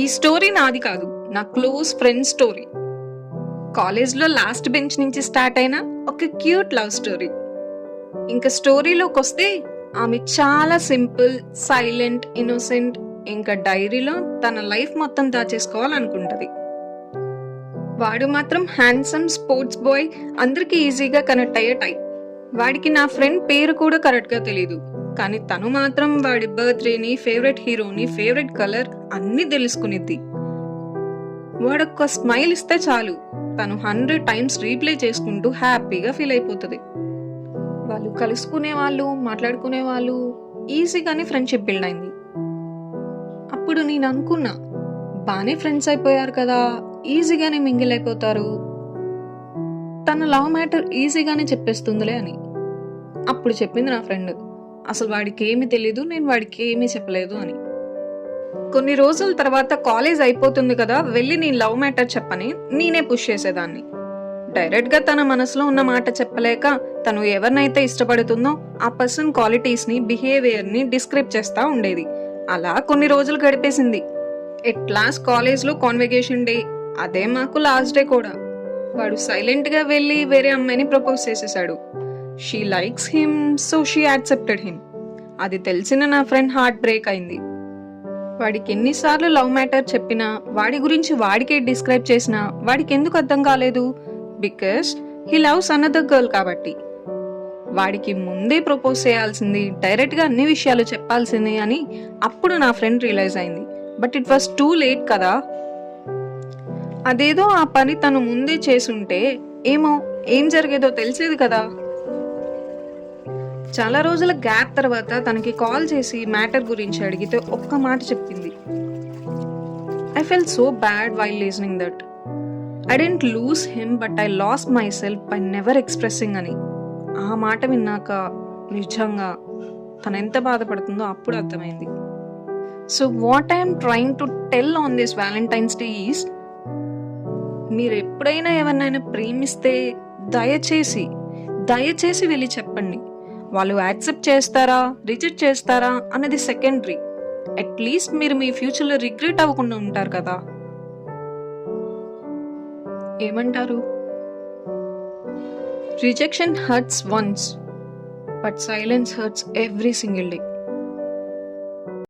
ఈ స్టోరీ నాది కాదు, నా క్లోజ్ ఫ్రెండ్ స్టోరీ. కాలేజ్లో లాస్ట్ బెంచ్ నుంచి స్టార్ట్ అయిన ఒక క్యూట్ లవ్ స్టోరీ. ఇంకా స్టోరీలోకి వస్తే ఆమె చాలా సింపుల్, సైలెంట్, ఇన్నోసెంట్. ఇంకా డైరీలో తన లైఫ్ మొత్తం దాచేసుకోవాలనుకుంటది. వాడు మాత్రం హ్యాండ్సమ్ స్పోర్ట్స్ బాయ్, అందరికి ఈజీగా కనెక్ట్ అయ్యే టైప్. వాడికి నా ఫ్రెండ్ పేరు కూడా కరెక్ట్గా తెలీదు, కానీ తను మాత్రం వాడి బర్త్డేని, ఫేవరెట్ హీరోని, ఫేవరెట్ కలర్ అన్నీ తెలుసుకునిద్ది. వాడొక్క స్మైల్ ఇస్తే చాలు, తను 100 టైమ్స్ రీప్లే చేసుకుంటూ హ్యాపీగా ఫీల్ అయిపోతుంది. వాళ్ళు కలుసుకునే వాళ్ళు, మాట్లాడుకునే వాళ్ళు, ఈజీగానే ఫ్రెండ్షిప్ బిల్డ్ అయింది. అప్పుడు నేను అనుకున్నా, బానే ఫ్రెండ్స్ అయిపోయారు కదా, ఈజీగానే మింగిల్ అయిపోతారు, తన లవ్ మ్యాటర్ ఈజీగానే చెప్పేస్తుందిలే అని. అప్పుడు చెప్పింది నా ఫ్రెండ్, అసలు వాడికి ఏమీ తెలీదు, నేను వాడికి ఏమీ చెప్పలేదు అని. కొన్ని రోజుల తర్వాత కాలేజ్ అయిపోతుంది కదా, వెళ్ళి నేను లవ్ మ్యాటర్ చెప్పని నేనే పుష్ చేసేదాన్ని. డైరెక్ట్గా తన మనసులో ఉన్న మాట చెప్పలేక తను ఎవరినైతే ఇష్టపడుతుందో ఆ పర్సన్ క్వాలిటీస్ని, బిహేవియర్ని డిస్క్రైబ్ చేస్తూ ఉండేది. అలా కొన్ని రోజులు గడిపేసింది. ఎట్ లాస్ట్ కాలేజ్లో కాన్వకేషన్ డే, అదే మాకు లాస్ట్ డే కూడా. వాడు సైలెంట్గా వెళ్ళి వేరే అమ్మాయిని ప్రపోజ్ చేసేసాడు. She likes him, so she accepted him. అది తెలిసిన నా ఫ్రెండ్ హార్ట్ బ్రేక్ అయింది. వాడికి ఎన్నిసార్లు లవ్ మ్యాటర్ చెప్పినా, వాడి గురించి వాడికే డిస్క్రైబ్ చేసినా వాడికి ఎందుకు అర్థం కాలేదు? Because he loves another girl కాబట్టి. వాడికి ముందే ప్రపోజ్ చేయాల్సింది, డైరెక్ట్గా అన్ని విషయాలు చెప్పాల్సింది అని అప్పుడు నా ఫ్రెండ్ రియలైజ్ అయింది. But it was too late కదా. అదేదో ఆ పని తను ముందే చేసుంటే ఏమో ఏం జరిగేదో తెలిసేది కదా. చాలా రోజుల గ్యాప్ తర్వాత తనకి కాల్ చేసి మ్యాటర్ గురించి అడిగితే ఒక్క మాట చెప్పింది. I fell so bad while listening that. I didn't lose him, but I lost myself by never expressing అని. ఆ మాట విన్నాక నిజంగా తను ఎంత బాధపడుతుందో అప్పుడు అర్థమైంది. So what I'm trying to tell on this Valentine's day is, మీరు ఎప్పుడైనా ఎవరినైనా ప్రేమిస్తే దయచేసి వెళ్ళి చెప్పండి. వాళ్ళు యాక్సెప్ట్ చేస్తారా, రిజెక్ట్ చేస్తారా అనేది సెకండరీ. అట్లీస్ట్ మీరు మీ ఫ్యూచర్లో రిగ్రెట్ అవ్వకుండా ఉంటారు కదా. ఏమంటారు? Rejection hurts once, but silence hurts every single day.